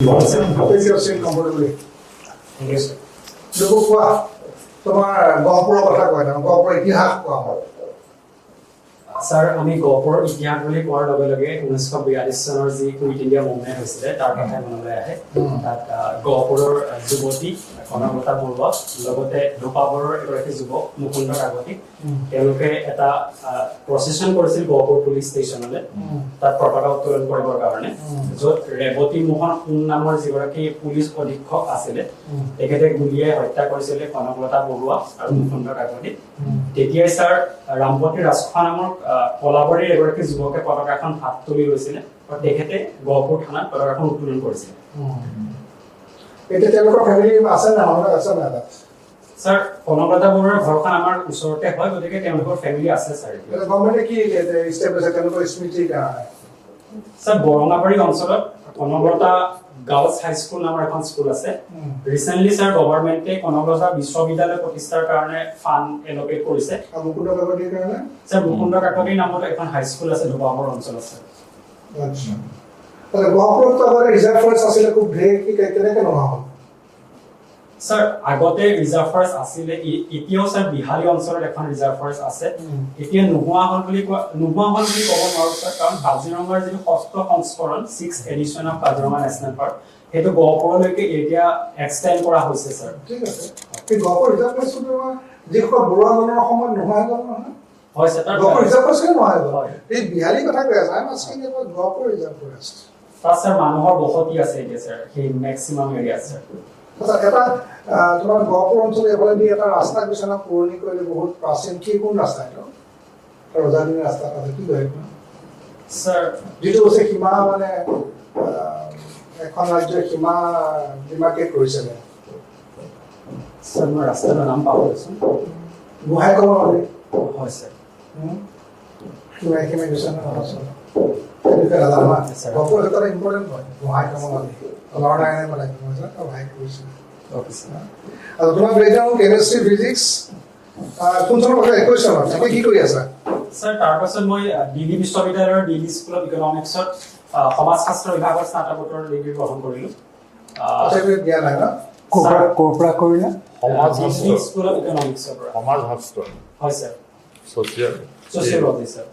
Thank you, sir. Comfortably. Thank you, sir. Look, তোমাৰ গহপুৰৰ কথা কয় না গহপুৰৰ ইতিহাস কোৱা হয় স্যাৰ আমি গহপুৰৰ ইতিহাস বুলি কোৱাৰ লগে লগে 1942 চনৰ যি কুইট ইণ্ডিয়া মুভমেণ্ট হৈছিলে তাৰ কথা মনলৈ আহে তাত গহপুৰৰ যুৱতী কনকলতা বৰুৱা লগতে ধোপাবৰৰ এগৰাকী যুৱক মুকুন্দ কাকতি তেওঁলোকে এটা প্ৰচেছন কৰিছিল গহপুৰ পুলিচ ষ্টেচনলৈ তাত পতাকা উত্তোলন কৰিবৰ কাৰণে য'ত ৰেৱতী মোহন সোণ নামৰ যিগৰাকী পুলিচ অধীক্ষক আছিলে তেখেতে গুলীয়াই হত্যা কৰিছিলে কনকলতা বৰুৱা আৰু মুকুন্দ কাকতি তেতিয়াই স্যাৰ ৰামপতি ৰাজখোৱা নামৰ কলাবাৰীৰ এগৰাকী যুৱকে পতাকাখন হাত তুলি লৈছিলে আৰু তেখেতে গহপুৰ থানাত পতাকাখন উত্তোলন কৰিছিল এতিয়া তেওঁলোকৰ ফেমিলি আছে না মানুহ আছে না স্যাৰ কনকলতা বৰুৱাৰ ঘৰখন আমাৰ ওচৰতে হয় গতিকে তেওঁলোকৰ ফেমিলি আছে স্যাৰ গভৰ্ণমেণ্টে কি ষ্টেবলিছ তেওঁলোকৰ স্মৃতিৰ কাৰণে স্যাৰ বৰঙাবাৰী অঞ্চলত কনকলতা গাৰ্লছ হাই স্কুল নামৰ এখন স্কুল আছে ৰিসেন্টলি স্যাৰ গভৰ্ণমেণ্টে কনকলতা বিশ্ববিদ্যালয় প্ৰতিষ্ঠাৰ কাৰণে ফাণ্ড এলকেট কৰিছে মুকুন্দ কাকতিৰ কাৰণে স্যাৰ মুকুন্দ কাকতিৰ নামত এখন হাই স্কুল আছে ধোপাবৰ অঞ্চলত স্যাৰ আচ্ছা তাহলে গহপুৰত আগতে ৰিজাৰ্ভ ফৰেষ্ট আছিলে খুব ঢেৰ কি কেনেকৈ নোহোৱা হ'ল স্যাৰ আগতে ৰিজাৰ্ভ ফৰেষ্ট আছিলে এতিয়াও স্যাৰ বিহালী অঞ্চলত এখন ৰিজাৰ্ভ ফৰেষ্ট আছে এতিয়া নোহোৱা হ'ল বুলি ক'ব নোৱাৰো স্যাৰ কাৰণ কাজিৰঙাৰ যিটো ষষ্ঠ সংস্কৰণ 6th edition of Kaziranga National Park সেইটো গহপুৰলৈকে এতিয়া এক্সটেণ্ড কৰা হৈছে স্যাৰ ঠিক আছে এই গহপুৰ ৰিজাৰ্ভ ফৰেষ্টটো যিসকল বৰুৱা আন্দোলনৰ সময়ত নোহোৱা গ'ল নহয় হয় স্যাৰ গহপুৰ ৰিজাৰ্ভ ফৰেষ্ট নোহোৱা গ'ল এই বিহালী কথা কৈ আছে আমি asking about Gohpur reserve forest তাত স্যাৰ মানুহৰ বসতি আছে এতিয়া স্যাৰ সেই মেক্সিমাম এৰিয়া স্যাৰ এটা তোমাৰ গহপুৰ অঞ্চলত এফালে দি এটা ৰাস্তা গৈছে না পুৰণি কৰিলে বহুত প্ৰাচীন কি কোন ৰাস্তা এইটো ৰজাদিনীৰ ৰাস্তা আছে কি কয় স্যাৰ যিটো হৈছে সীমা মানে এখন ৰাজ্যৰ সীমা ডিমাৰ্কেট কৰিছিলে স্যাৰ মই ৰাস্তাটোৰ নাম পাহৰিছোঁ গোহাঁই কমলাবাৰী হয় স্যাৰ সীমা গৈছে না গহপুৰ এটা ইম্পৰ্টেণ্ট হয় গোহাঁই কমলাবাৰী নৰনাৰায়ণে পেলাই গোহাঁই কৰিছিলে আৰু তোমাৰ ব্ৰেকগ্ৰাউণ্ড কেমেষ্ট্ৰি ফিজিক্স কোন চনৰ কথা 21 চনত তুমি কি কৰি আছা স্যাৰ তাৰপাছত মই দিল্লী বিশ্ববিদ্যালয়ৰ দিল্লী স্কুল অফ ইকনমিক্সত সমাজশাস্ত্ৰ বিভাগৰ স্নাতকোত্তৰ ডিগ্ৰী গ্ৰহণ কৰিলোঁ দিয়া নাই ন ক'ৰপৰা কৰিলা দিল্লী স্কুল অফ ইকনমিক্সৰ পৰা সমাজশাস্ত্ৰ হয় স্যাৰ ছচিয়লজি ছচিয়লজি স্যাৰ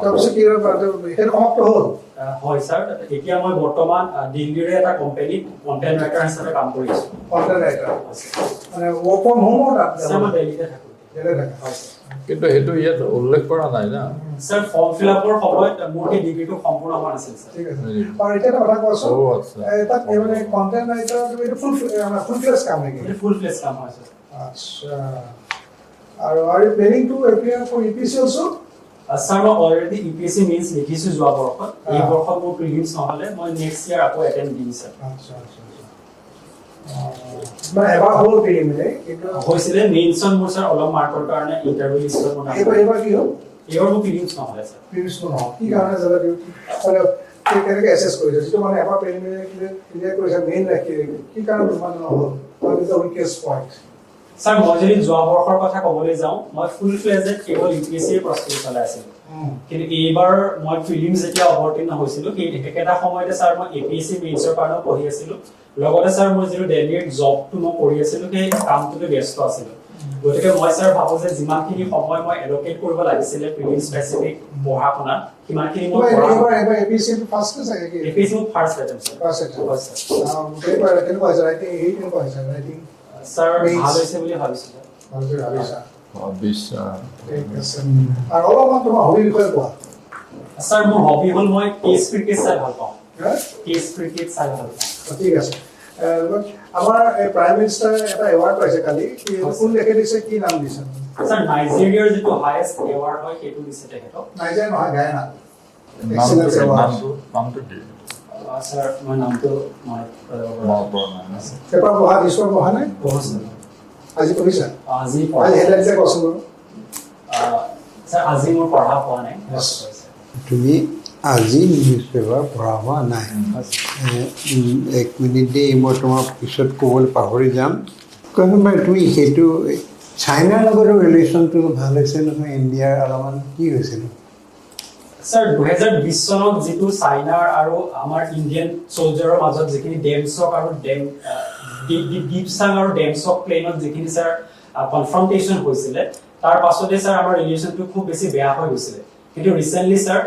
তাৰপিছত কি সেইটো সমাপ্ত হ'ল হয় স্যাৰ এতিয়া মই বৰ্তমান দিল্লীৰে এটা কোম্পানীত কণ্টেণ্ট ৰাইটাৰ হিচাপে কাম কৰি আছোঁ কণ্টেণ্ট ৰাইটাৰ মানে ৱৰ্ক ফ্ৰম হোম স্যাৰ মই দিল্লীতে থাকোঁ কিন্তু সেইটো ইয়াত উল্লেখ কৰা নাই না স্যাৰ ফৰ্ম ফিল আপৰ সময়ত মোৰ সেই ডিগ্ৰীটো সম্পূৰ্ণ হোৱা নাছিল স্যাৰ ঠিক আছে আৰু এতিয়া এটা কথা কোৱাচোন আচ্ছা তাত মানে কণ্টেণ্ট ৰাইটাৰ এইটো ফুল ফ্লেজ কাম নেকি এইটো ফুল ফ্লেজ কাম হয় স্যাৰ আচ্ছা আৰু are you planning to appear for EPC also sir মই অলৰেডি ইপিএসসি মেইনছ লিখিছোঁ যোৱা বৰ্ষত এই বৰ্ষত মোৰ প্ৰিলিমছ নহ'লে মই নেক্সট ইয়াৰ আকৌ এটেম্প দিম স্যাৰ আচ্ছা আচ্ছা মানে এবাৰ হ'ল প্ৰিলিমিনাৰী কিন্তু হৈছিলে মেইনছত মোৰ স্যাৰ অলপ মাৰ্কৰ কাৰণে ইণ্টাৰভিউ লিষ্টত মোৰ নাম এইবাৰ কি হ'ল এইবাৰ মোৰ প্ৰিলিমছ নহ'লে স্যাৰ প্ৰিলিমছ নহয় কি কাৰণে জানা ডিউটি মানে কেনেকৈ এছেছ কৰিছে যিটো মানে এবাৰ প্ৰিলিমিনাৰী ক্লিয়াৰ কৰিছে মেইন ৰাখি কি কাৰণে মানে নহ'ল what is the weakest point sir মই যদি যোৱা বৰ্ষৰ কথা ক'বলৈ যাওঁ মই ফুল ফ্লেজেড কেৱল ইউপিএছচিৰ প্ৰস্তুতি চলাই আছিলোঁ কিন্তু এইবাৰ মই প্ৰিলিমছ যেতিয়া অৱতীৰ্ণ হৈছিলোঁ সেই একেটা সময়তে স্যাৰ মই এপিএছচি মেইনছৰ কাৰণেও পঢ়ি আছিলোঁ লগতে স্যাৰ মোৰ যিটো দিল্লীৰ জবটো মই কৰি আছিলোঁ সেই কামটোতে ব্যস্ত আছিলোঁ গতিকে মই স্যাৰ ভাবোঁ যে যিমানখিনি সময় মই এলকেট কৰিব লাগিছিলে প্ৰিলিমছ স্পেচিফিক পঢ়া শুনাত সিমানখিনি মই এবাৰ এপিএছচি ফাৰ্ষ্ট চাগে কি এপিএছচি মোৰ first attempt sir first attempt হয় স্যাৰ কেনেকুৱা হৈছে ৰাইটিং এই কেনেকুৱা হৈছে ৰাইটিং স্যাৰ ভাল হৈছে বুলি ভাবিছোঁ ভালকৈ ভাবিছা বিশ্বাস ঠিক আছে আৰু অলপমান তোমাৰ হবিৰ বিষয়ে কোৱা স্যাৰ মোৰ হবি হ'ল মই টেষ্ট ক্ৰিকেট চাই ভাল পাওঁ হা টেষ্ট ক্ৰিকেট চাই ভাল পাওঁ ঠিক আছে আমাৰ প্ৰাইম মিনিষ্টাৰ এটা এৱাৰ্ড পাইছে কালি কোন দেশে দিছে কি নাম দিছে স্যাৰ নাইজেৰিয়াৰ যিটো হাইয়েষ্ট এৱাৰ্ড হয় সেইটো দিছে তেখেতক নাইজেৰিয়া নহয় গায়না নামটো কি স্যাৰ মই নামটো মই পেপাৰ পঢ়া দিছৰ পঢ়া নাই আজি পঢ়িছা আজি আজি হেডলাইনছে কোৱাচোন বাৰু স্যাৰ আজি মোৰ পঢ়া হোৱা নাই তুমি আজি নিউজ পেপাৰ পঢ়া হোৱা নাই এক মিনিট দেই মই তোমাক পিছত ক'বলৈ পাহৰি যাম কোৱাচোন বাৰু তুমি সেইটো চাইনাৰ লগত ৰিলেশ্যনটো ভাল হৈছে নহয় ইণ্ডিয়াৰ অলপমান কি হৈছিল স্যাৰ 2020 চনত যেটো চাইনাৰ আৰু আমাৰ ইণ্ডিয়ান সোলজাৰৰ মাজত যিখিনি ডেমছক আৰু ডিপসাং আৰু ডেমছক প্লেনত যিখিনি স্যাৰ কনফ্ৰন্টেশন হৈছিলে তাৰ পাছতে স্যাৰ আমাৰ ৰিলেশনটো খুব বেছি বেয়া হৈ গৈছিলে কিন্তু ৰিসেন্টলি স্যাৰ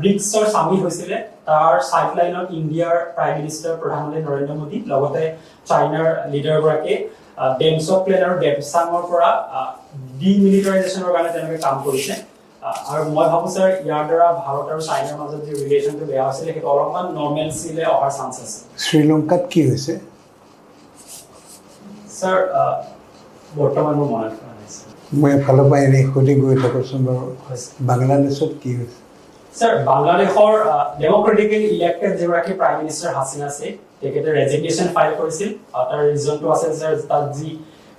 ব্ৰিক্সৰ সামিট হৈছিলে তাৰ সাইডলাইনত ইণ্ডিয়াৰ প্ৰাইম মিনিষ্টাৰ প্ৰধানমন্ত্ৰী নৰেন্দ্ৰ মোদী লগতে চাইনাৰ লিডাৰ গৰাকী ডেমছক প্লেন আৰু ডেমছাঙৰ পৰা ডিমিলিটাৰাইজেশ্যনৰ কাৰণে তেওঁলোকে কাম কৰিছে আৰু মই ভাবো স্যাৰ ইয়াৰ দ্বাৰা ভাৰত আৰু চাইনাৰ মাজত যে ৰিলেশনটো বেয়া হৈছিলে সেইটো অলপমান নৰ্মেলচিলে অহাৰ চান্স আছে শ্ৰীলংকাত কি হৈছে স্যাৰ বৰ্তমান মোৰ মনত পৰা নাই মই এফালৰ পৰা এনেই সুধি গৈ থাকোঁচোন বাৰু বাংলাদেশত কি হৈছে স্যাৰ বাংলাদেশৰ ডেমক্ৰেটিকেলি ইলেক্টেড যিগৰাকী প্ৰাইম মিনিষ্টাৰ হাছিনা শ্বেখ তেখেতে ৰেজিগনেশ্যন ফাইল কৰিছিল তাৰ ৰিজনটো আছিল স্যাৰ তাত যি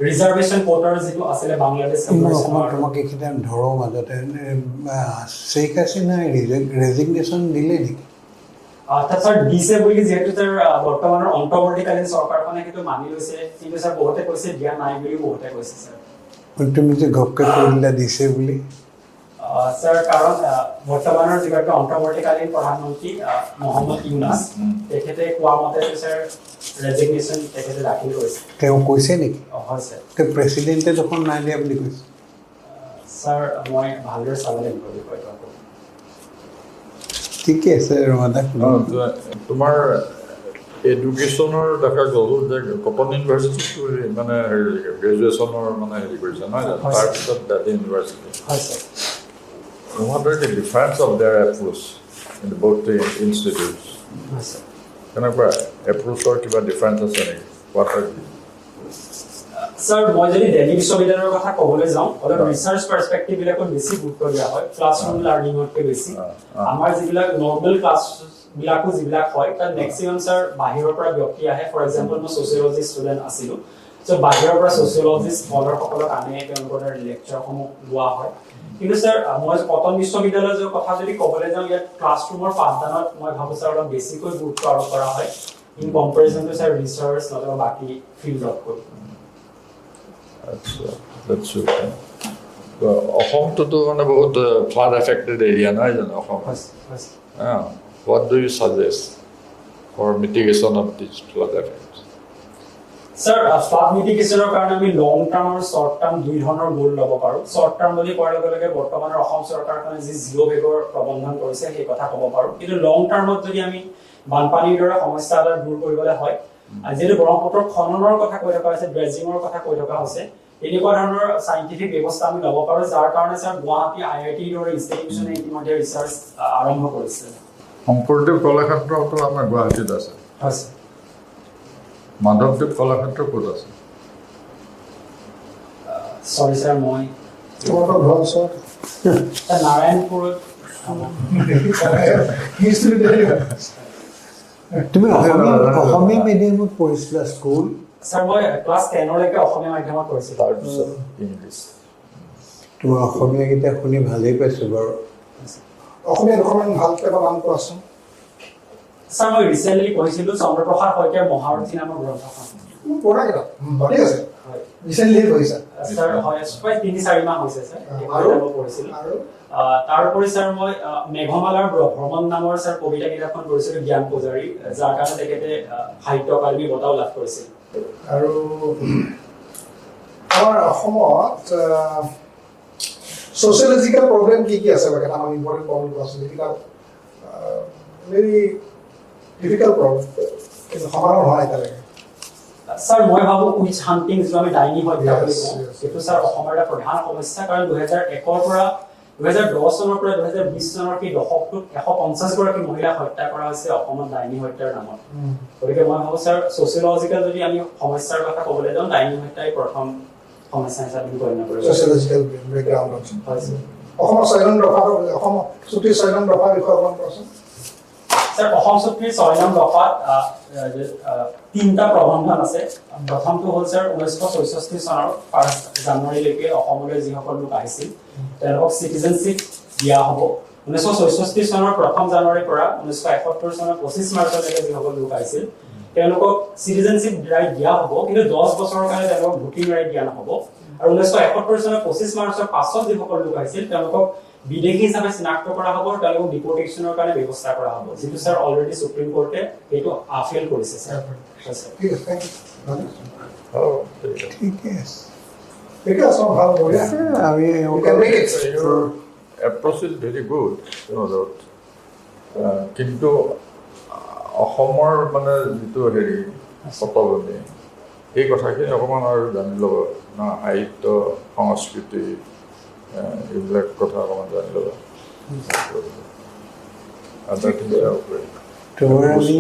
ৰিজাৰ্ভেশ্যন কোটাৰ যিটো আছিল বাংলাদেশ তোমাক এইকেইটা ধৰৰ মাজতে শ্বেখ হাছিনা ৰেজিগনেশ্যন দিলে নেকি অৰ্থাৎ স্যাৰ দিছে বুলি যিহেতু তাৰ বৰ্তমানৰ অন্তৰ্বৰ্তীকালীন চৰকাৰখনে সেইটো মানি লৈছে কিন্তু স্যাৰ বহুতে কৈছে দিয়া নাই বুলি বহুতে কৈছে স্যাৰ তুমি যে ঘপকে কৰিলা দিছে বুলি স্যাৰ কাৰণ বৰ্তমানৰ যিগৰাকী অন্তৰ্বৰ্তীকালীন প্ৰধানমন্ত্ৰী মহম্মদ ইউনাছ তেখেতে কোৱা মতে স্যাৰ ৰেজিগনেশ্যন তেখেতে দাখিল কৰিছে তেওঁ কৈছে নেকি হয় স্যাৰ তেওঁ প্ৰেচিডেণ্টে দেখোন নাই দিয়া বুলি কৈছে স্যাৰ মই ভালদৰে চাবলৈ বুলি কৈ থাকোঁ ঠিকে আছে ৰমাদা তোমাৰ এডুকেশ্যনৰ দেখা গ'ল যে কটন ইউনিভাৰ্চিটিটো মানে গ্ৰেজুৱেশ্যনৰ মানে হেৰি কৰিছে নহয় জানো তাৰপিছত দিল্লী ইউনিভাৰ্চিটি হয় sir What are the difference of their approach in both the institutes? হয় স্যাৰ কেনেকুৱা এপ্ৰোচৰ কিবা ডিফাৰেঞ্চ আছে নেকি What are the স্যাৰ মই যদি দিল্লী বিশ্ববিদ্যালয়ৰ কথা ক'বলৈ যাওঁ অলপ ৰিচাৰ্চ পাৰ্সপেক্টিভ বিলাকত বেছি গুৰুত্ব দিয়া হয় ক্লাছৰুম লাৰ্ণিঙতকৈ বেছি আমাৰ যিবিলাক নৰ্মেল ক্লাছ বিলাকো যিবিলাক হয় তাত মেক্সিমাম স্যাৰ বাহিৰৰ পৰা ব্যক্তি আহে ফৰ এক্সাম্পল মই ছচিয়লজি ষ্টুডেণ্ট আছিলোঁ চ' বাহিৰৰ পৰা ছচিয়লজিষ্ট স্কলাৰসকলক আনে তেওঁলোকৰ লেকচাৰসমূহ লোৱা হয় কিন্তু স্যাৰ মই কটন বিশ্ববিদ্যালয়ৰ কথা যদি ক'বলৈ যাওঁ ইয়াত ক্লাছৰুমৰ পাঠদানত মই ভাবোঁ স্যাৰ অলপ বেছিকৈ গুৰুত্ব আৰোপ কৰা হয় in comparison to sir research নতুবা বাকী ফিল্ডতকৈ আচ্ছা অসমটোতো মানে বহুত ফ্লাড এফেক্টেড এৰিয়া নহয় জানো Assam What do you suggest for mitigation of these flood effects? Sir flood মিটিগেশ্যনৰ কাৰণে আমি লং টাৰ্ম আৰু শ্বৰ্ট টাৰ্ম দুই ধৰণৰ গোল ল'ব পাৰোঁ শ্বৰ্ট টাৰ্ম বুলি কোৱাৰ লগে লগে বৰ্তমানৰ অসম চৰকাৰখনে যি জিৰ' বেগৰ প্ৰবন্ধন কৰিছে সেই কথা ক'ব পাৰোঁ কিন্তু লং টাৰ্মত যদি আমি বানপানীৰ দৰে সমস্যা এটা দূৰ কৰিবলৈ হয় যিহেতু ব্ৰহ্মপুত্ৰৰ খননৰ কথা কৈ থকা হৈছে ড্ৰেজিঙৰ কথা কৈ থকা হৈছে এনেকুৱা ধৰণৰ চাইণ্টিফিক ব্যৱস্থা আমি ল'ব পাৰোঁ যাৰ কাৰণে স্যাৰ গুৱাহাটী IITৰ দৰে ইনষ্টিটিউচনে ইতিমধ্যে ৰিচাৰ্চ আৰম্ভ কৰিছে শংকৰদেৱ কলাক্ষেত্ৰটো আমাৰ গুৱাহাটীত আছে হয় স্যাৰ মাধৱদেৱ কলাক্ষেত্ৰ ক'ত আছে চৰি স্যাৰ মই তোমালোকৰ ঘৰ ওচৰত নাৰায়ণপুৰত তুমি অসমীয়া মিডিয়ামত পঢ়িছিলা স্কুল স্যাৰ মই ক্লাছ 10লৈকে অসমীয়া মাধ্যমত পঢ়িছিলোঁ তাৰপিছত ইংলিছ তোমাৰ অসমীয়াকেইটা শুনি ভালেই পাইছোঁ বাৰু অসমীয়া দুখনমান ভালকৈ নাম কোৱাচোন স্যাৰ মই ৰিচেণ্টলি পঢ়িছিলোঁ চন্দ্ৰপ্ৰসাদ শইকীয়াৰ মহাৰথী নামৰ গ্ৰন্থখন পুৰণা কিতাপ ভালেই আছে হয় ৰিচেণ্টলি পঢ়িছা স্যাৰ হয় প্ৰায় 3-4 মাহ হৈছে স্যাৰ আৰু? মই পঢ়িছিলোঁ আৰু তাৰোপৰি স্যাৰ মই মেঘমালাৰ ভ্ৰমণ নামৰ স্যাৰ কবিতা কিতাপখন পঢ়িছিলোঁ জ্ঞান পূজাৰী যাৰ কাৰণে তেখেতে সাহিত্য একাডেমী বঁটাও লাভ কৰিছিল আৰু আমাৰ অসমত ছচিয়লজিকেল প্ৰব্লেম কি কি আছে বাৰু কেইটামান ইম্পৰ্টেণ্ট প্ৰব্লেম আছে যিবিলাক ভেৰি ডিফিকাল্ট প্ৰব্লেম কিন্তু সমাধান হোৱা নাই এতিয়ালৈকে স্যাৰ মই ভাবোঁ উইচ হাণ্টিং যিটো আমি ডাইনী হত্যা বুলি কওঁ Yes. সেইটো স্যাৰ অসমৰ এটা প্ৰধান সমস্যা কাৰণ 2001 পৰা 2010 চনৰ পৰা 2020 চনৰ সেই দশকটোত 150 গৰাকী মহিলাক হত্যা কৰা হৈছে অসমত ডাইনী হত্যাৰ নামত গতিকে মই ভাবোঁ স্যাৰ ছচিয়লজিকেল যদি আমি সমস্যাৰ কথা ক'বলৈ যাওঁ ডাইনী হত্যাই প্ৰথম সমস্যা হিচাপে গণ্য কৰিব ছচিয়লজিকেল বেকগ্ৰাউণ্ডত হয় স্যাৰ অসমৰ 6 নং দফা অসমৰ চুক্তিৰ 6 নং দফাৰ বিষয়ে অকণমান কোৱাচোন স্যাৰ অসম চুক্তিৰ 6 নং দফাত 3টা প্ৰবন্ধন আছে প্ৰথমটো হ'ল স্যাৰ 1964 চনৰ 1 জানুৱাৰীলৈকে অসমলৈ যিসকল লোক আহিছিল তেওঁলোকক চিটিজেনশ্বিপ দিয়া হ'ব 1964 চনৰ 1 জানুৱাৰীৰ পৰা 1971 চনৰ 25 মাৰ্চলৈকে যিসকল লোক আহিছিল তেওঁলোকক চিটিজেনশ্বিপ ৰাইট দিয়া হ'ব, কিন্তু 10 বছৰৰ কাৰণে তেওঁলোকক ভোটিং ৰাইট দিয়া নহ'ব। আৰু 1971 চনৰ 25 মাৰ্চৰ পাছত যিসকল লোক আহিছিল তেওঁলোকক বিদেশী হিচাপে চিনাক্ত কৰা হ'ব আৰু তেওঁলোকক ডিপৰ্টেশ্যনৰ কাৰণে ব্যৱস্থা কৰা হ'ব, যিটো ছাৰ অলৰেডি সুপ্ৰিম কোৰ্টে এইটো আফেল কৰিছে ছাৰ। ঠিক আছে, থেংক ইউ। ঠিকে আছে ঠিক আছে, ভাল বঢ়িয়া। আমি You can make it, sir. Your approach is very good, no doubt. কিন্তু অসমৰ মানে যিটো হেৰি পটভূমি এই কথাখিনি অকণমান আৰু জানি ল'ব না, সাহিত্য সংস্কৃতি এইবিলাক কথা অকণমান জানি ল'ব। তোমাৰ আমি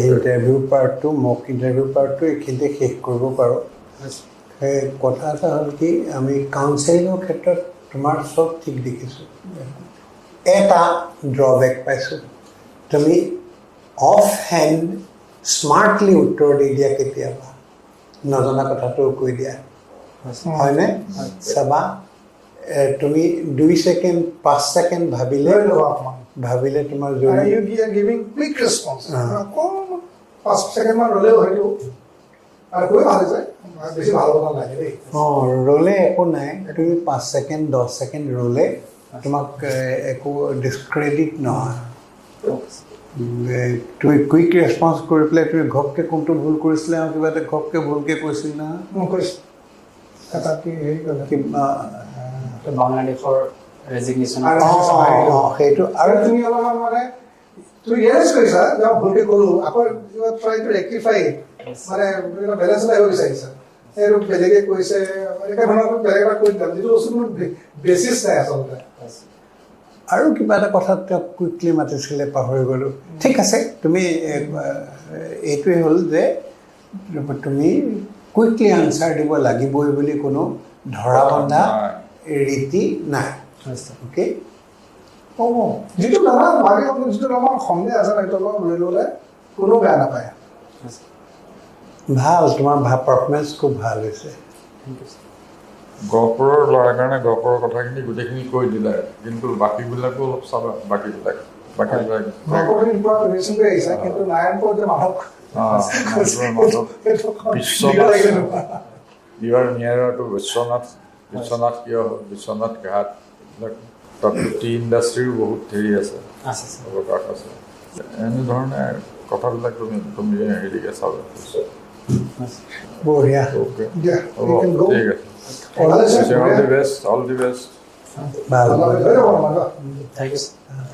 ইণ্টাৰভিউ পাৰ্টটো মক ইণ্টাৰভিউ পাৰ্টটো এইখিনিতে শেষ কৰিব পাৰোঁ। সেই কথা এটা হ'ল কি, আমি কাউন্সেলিঙৰ ক্ষেত্ৰত তোমাৰ চব ঠিক দেখিছোঁ, এটা ড্ৰবেক পাইছোঁ, তুমি অফ হেণ্ড স্মাৰ্টলি উত্তৰ দি দিয়া, কেতিয়াবা নজনা কথাটো কৈ দিয়া, হয়নে? চাবা তুমি 2 ছেকেণ্ড 5 ছেকেণ্ড ভাবিলে তোমাৰ জৰুৰী গিভিং কুইক ৰেছপন্স, অকণমান 5 ছেকেণ্ড মান ৰ'লেও হয়তো আৰু কৈ ভাল যায়, বেছি ভাল কথা লাগে দেই। অঁ, ৰ'লে একো নাই, তুমি 5 ছেকেণ্ড 10 ছেকেণ্ড ৰ'লে তোমাক একো ডিছক্ৰেডিট নহয়। তুমি কুইক ৰেছপন্স কৰি পেলাই তুমি ঘপকৈ কোনটো ভুল কৰিছিলে আৰু কিবা এটা ঘপকৈ ভুলকৈ কৈছিল নহয়, মই কৈছোঁ এটা কি হেৰি ক'লে বাংলাদেশৰ ৰেজিগনেশ্যন সেইটো আৰু তুমি অলপমান মানে তুমি ৰিয়েলাইজ কৰিছা যে মই ভুলকৈ ক'লোঁ, আকৌ ট্ৰাই টু ৰেক্টিফাই, মানে বেলেঞ্চ এটা আহিব বিচাৰিছা, সেইটো বেলেগে কৈছে এনেকৈ ধৰণৰ বেলেগ এটা কৈ দিলা, যিটো বস্তু কোনো বেচিছ নাই আচলতে। আৰু কিবা এটা কথাত তেওঁক কুইকলি মাতিছিলে, পাহৰি গ'লোঁ। ঠিক আছে, তুমি এইটোৱে হ'ল যে তুমি কুইকলি আনচাৰ দিব লাগিবই বুলি কোনো ধৰা বন্ধা ৰীতি নাই। অ'কে, হ'ব যিটো জানা ভাবি যিটো আমাৰ সন্দেহ আছে ন, সেইটো অলপ লৈ ল'লে কোনো বেয়া নাপায়। ভাল, তোমাৰ পাৰফৰ্মেঞ্চ খুব ভাল হৈছে। গহপুৰৰ ল'ৰাৰ কাৰণে গহপুৰৰ কথাখিনি গোটেইখিনি কৈ দিলে, কিন্তু বাকীবিলাকো অলপ চাবা, বাকীবিলাক গহপুৰখিনি পুৰা ৰিলেশ্যন কৰি আহিছা, কিন্তু নাৰায়ণপুৰত যে মাধৱ ইউ আৰ নিয়াৰ টু বিশ্বনাথ কিয় হ'ল, বিশ্বনাথ ঘাট, এইবিলাক তাততো টি ইণ্ডাষ্ট্ৰীৰো বহুত হেৰি আছে, অৱকাশ আছে, এনেধৰণে কথাবিলাক তুমি হেৰিকে চাবা। বঢ়িয়া। অ'কে, দিয়া, হ'ব, you can go. ঠিক আছে, All the best. all the best, all the best. ভাল All the best. Thank you.